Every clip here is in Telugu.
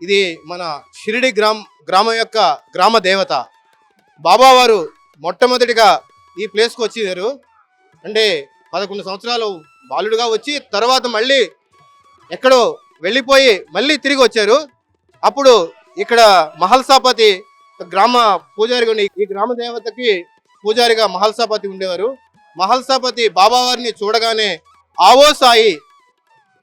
ఇది మన షిరిడి గ్రామం యొక్క గ్రామ దేవత. బాబావారు మొట్టమొదటిగా ఈ ప్లేస్కి వచ్చారు. అంటే 11 సంవత్సరాలు బాలుడుగా వచ్చి తర్వాత మళ్ళీ ఎక్కడో వెళ్ళిపోయి మళ్ళీ తిరిగి వచ్చారు. అప్పుడు ఇక్కడ మహల్సాపతి గ్రామ పూజారిగా ఈ గ్రామ దేవతకి పూజారిగా మహల్సాపతి ఉండేవారు. మహల్సాపతి బాబావారిని చూడగానే ఆవో సాయి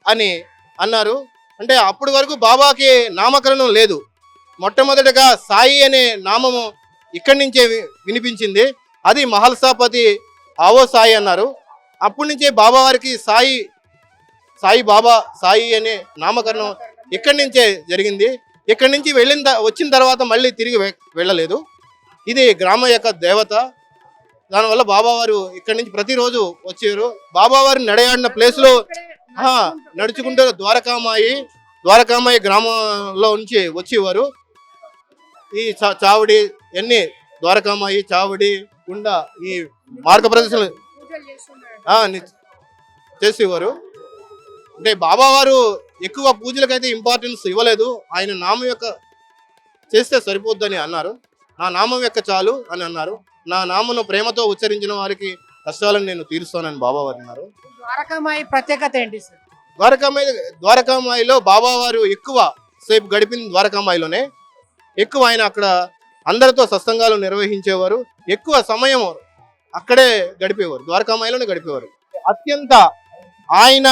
అని అన్నారు. అంటే అప్పటి వరకు బాబాకి నామకరణం లేదు. మొట్టమొదటిగా సాయి అనే నామము ఇక్కడి నుంచే వినిపించింది. అది మహల్సాపతి ఆవో సాయి అన్నారు. అప్పటి నుంచే బాబావారికి సాయి బాబా సాయి అనే నామకరణం ఇక్కడి నుంచే జరిగింది. ఇక్కడి నుంచి వచ్చిన తర్వాత మళ్ళీ తిరిగి వెళ్ళలేదు. ఇది గ్రామం యొక్క దేవత. దానివల్ల బాబావారు ఇక్కడి నుంచి ప్రతిరోజు వచ్చారు. బాబావారు నడయాడిన ప్లేస్లో నడుచుకుంటూ ద్వారకామాయి గ్రామంలో నుంచి వచ్చేవారు. ఈ చావడి అన్ని ద్వారకామాయి చావడి గుండా ఈ మార్గ ప్రదర్శనలు చేసేవారు. అంటే బాబావారు ఎక్కువ పూజలకైతే ఇంపార్టెన్స్ ఇవ్వలేదు. ఆయన నామం యొక్క చేస్తే సరిపోద్దని అన్నారు. నా నామం యొక్క చాలు అని అన్నారు. నా నామను ప్రేమతో ఉచ్చరించిన వారికి కష్టాలను నేను తీరుస్తానని బాబావారు అన్నారు. ద్వారకామాయి ప్రత్యేకత ఏంటి సార్? ద్వారకామాయిలో బాబావారు ఎక్కువ సేపు గడిపింది ద్వారకామాయిలోనే. ఎక్కువ ఆయన అక్కడ అందరితో సత్సంగాలు నిర్వహించేవారు. ఎక్కువ సమయం అక్కడే గడిపేవారు, ద్వారకామాయిలోనే గడిపేవారు. అత్యంత ఆయన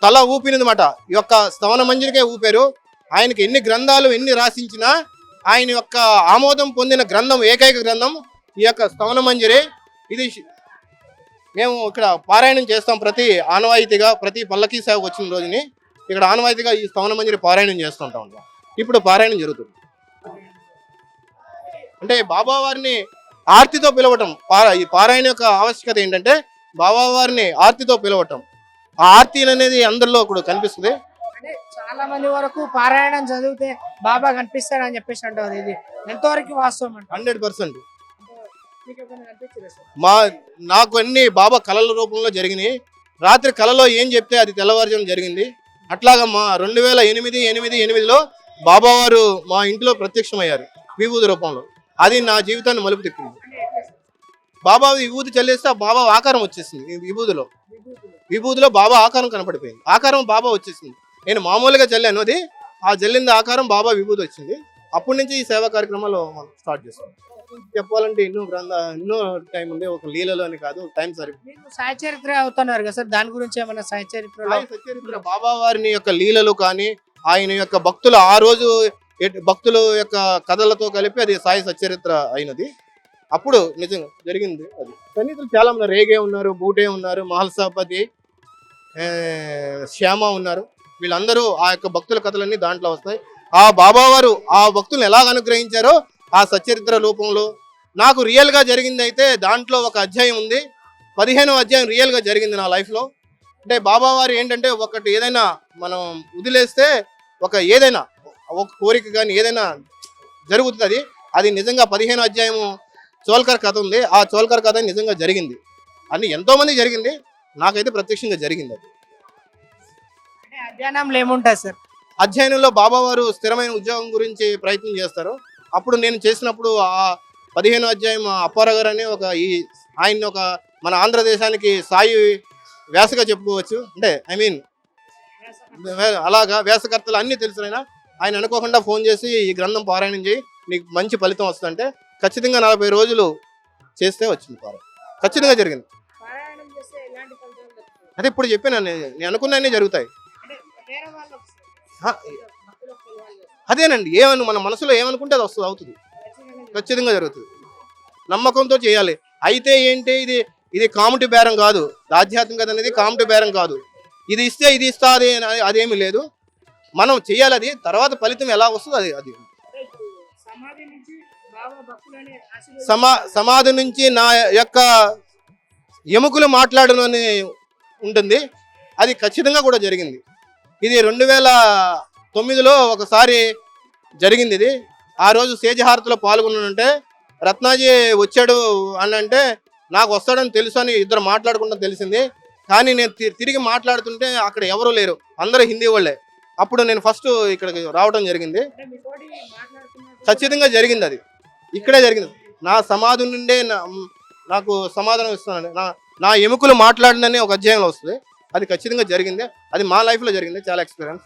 తల ఊపినమాట ఈ యొక్క స్తవన మంజరికే ఊపారు. ఆయనకి ఎన్ని గ్రంథాలు ఎన్ని రాసించినా ఆయన యొక్క ఆమోదం పొందిన గ్రంథం ఏకైక గ్రంథం ఈ యొక్క స్తవన మంజరి. ఇది మేము ఇక్కడ పారాయణం చేస్తాం ప్రతి ఆనవాయితీగా. ప్రతి పల్లకీ సేవ వచ్చిన రోజుని ఇక్కడ ఆనవాయితీగా ఈ స్తవన మంజరి పారాయణం చేస్తుంటాం. ఇప్పుడు పారాయణం జరుగుతుంది. అంటే బాబావారిని ఆర్తితో పిలవటం ఈ పారాయణ యొక్క ఆవశ్యకత ఏంటంటే బాబావారిని ఆర్తితో పిలవటం. ఆ ఆర్తి అనేది అందరిలో కూడా కనిపిస్తుంది. అంటే చాలా మంది వరకు పారాయణం చదివితే బాబా కనిపిస్తారని చెప్పేసి అంటారు. ఇది ఎంతవరకు వాస్తవం అంటే 100%. నాకు అన్ని బాబా కళల రూపంలో జరిగినాయి. రాత్రి కళలో ఏం చెప్తే అది తెల్లవారుజామున జరిగింది. అట్లాగా మా 2008లో బాబావారు మా ఇంట్లో ప్రత్యక్షమయ్యారు విభూతి రూపంలో. అది నా జీవితాన్ని మలుపు తిప్పింది. బాబా విభూతి చల్లేస్తే ఆ బాబా ఆకారం వచ్చేసింది. విభూతిలో బాబా ఆకారం కనపడిపోయింది. ఆకారం బాబా వచ్చేసింది. నేను మామూలుగా చల్లాను, అది ఆ జల్లింది ఆకారం బాబా విభూతి వచ్చింది. అప్పటి నుంచి ఈ సేవా కార్యక్రమాలు మనం స్టార్ట్ చేస్తాం. చెప్పాలంటే ఎన్నో టైం ఉంది. ఒక లీలలో అని కాదు, టైం సరిపోయింది. సాయి చరిత్ర అవుతున్నారు కదా సార్, దాని గురించి ఏమన్నా సాయి చరిత్ర బాబా వారిని యొక్క లీలలు కానీ ఆయన యొక్క భక్తులు ఆ రోజు భక్తుల యొక్క కథలతో కలిపి అది సాయి సచ్చరిత్ర అయినది. అప్పుడు నిజంగా జరిగింది. అది సన్నిధులు చాలా మంది రేగే ఉన్నారు, బూటే ఉన్నారు, మహల్సాపతి, శ్యామ ఉన్నారు. వీళ్ళందరూ ఆ యొక్క భక్తుల కథలన్నీ దాంట్లో వస్తాయి. ఆ బాబావారు ఆ భక్తులను ఎలాగ అనుగ్రహించారో ఆ సచ్చరిత్ర రూపంలో నాకు రియల్గా జరిగింది. అయితే దాంట్లో ఒక అధ్యాయం ఉంది. 15వ అధ్యాయం రియల్గా జరిగింది నా లైఫ్లో. అంటే బాబావారు ఏంటంటే ఒకటి ఏదైనా మనం వదిలేస్తే ఏదైనా ఒక కోరిక కానీ ఏదైనా జరుగుతుంది. అది నిజంగా 15వ అధ్యాయము చోల్కర్ కథ ఉంది. ఆ చోల్కర్ కథ నిజంగా జరిగింది. అని ఎంతోమంది జరిగింది, నాకైతే ప్రత్యక్షంగా జరిగింది. అది అధ్యయనంలో ఏముంటుంది సార్? అధ్యయనంలో బాబావారు స్థిరమైన ఉద్యోగం గురించి ప్రయత్నం చేస్తారు. అప్పుడు నేను చేసినప్పుడు ఆ 15వ అధ్యాయం అప్పారావు గారు అనే ఆయన ఒక మన ఆంధ్రదేశానికి సాయి వ్యాసగా చెప్పుకోవచ్చు. అంటే అలాగా వ్యాసకర్తలు అన్నీ తెలుసు. ఆయన అనుకోకుండా ఫోన్ చేసి ఈ గ్రంథం పారాయణం చేయి, నీకు మంచి ఫలితం వస్తుందంటే ఖచ్చితంగా 40 రోజులు చేస్తే వచ్చింది పారాయణం. ఖచ్చితంగా జరిగింది. అదే ఇప్పుడు చెప్పాను, నేను అనుకున్నవన్నీ జరుగుతాయి. అదేనండి, మన మనసులో ఏమనుకుంటే అది అవుతుంది. ఖచ్చితంగా జరుగుతుంది. నమ్మకంతో చేయాలి. అయితే ఏంటి, ఇది కాముటి బేరం కాదు. ఆధ్యాత్మికత అనేది కాముటి బేరం కాదు. ఇది ఇస్తే ఇది ఇస్తా అదేమీ లేదు. మనం చేయాలి. అది తర్వాత ఫలితం ఎలా వస్తుందో అది సమాధి నుంచి నా యొక్క ఎముకలు మాట్లాడనని ఉంటుంది. అది ఖచ్చితంగా కూడా జరిగింది. ఇది 2009లో ఒకసారి జరిగింది. ఇది ఆ రోజు సేజహారతిలో పాల్గొన్నానంటే రత్నాజీ వచ్చాడు అని అంటే నాకు వస్తాడని తెలుసు అని ఇద్దరు మాట్లాడుకుంటూ తెలిసింది. కానీ నేను తిరిగి మాట్లాడుతుంటే అక్కడ ఎవరూ లేరు, అందరూ హిందీ వాళ్ళే. అప్పుడు నేను ఫస్ట్ ఇక్కడికి రావడం జరిగింది. అంటే మీతోటి మాట్లాడుతున్నప్పుడు ఖచ్చితంగా జరిగింది అది. ఇక్కడే జరిగింది. నా సమాధి నుండే నాకు సమాధానం ఇస్తున్నాను. నా ఎముకలు మాట్లాడినని ఒక అధ్యాయంలో వస్తుంది. అది ఖచ్చితంగా జరిగింది. అది మా లైఫ్లో జరిగింది. చాలా ఎక్స్పీరియన్స్.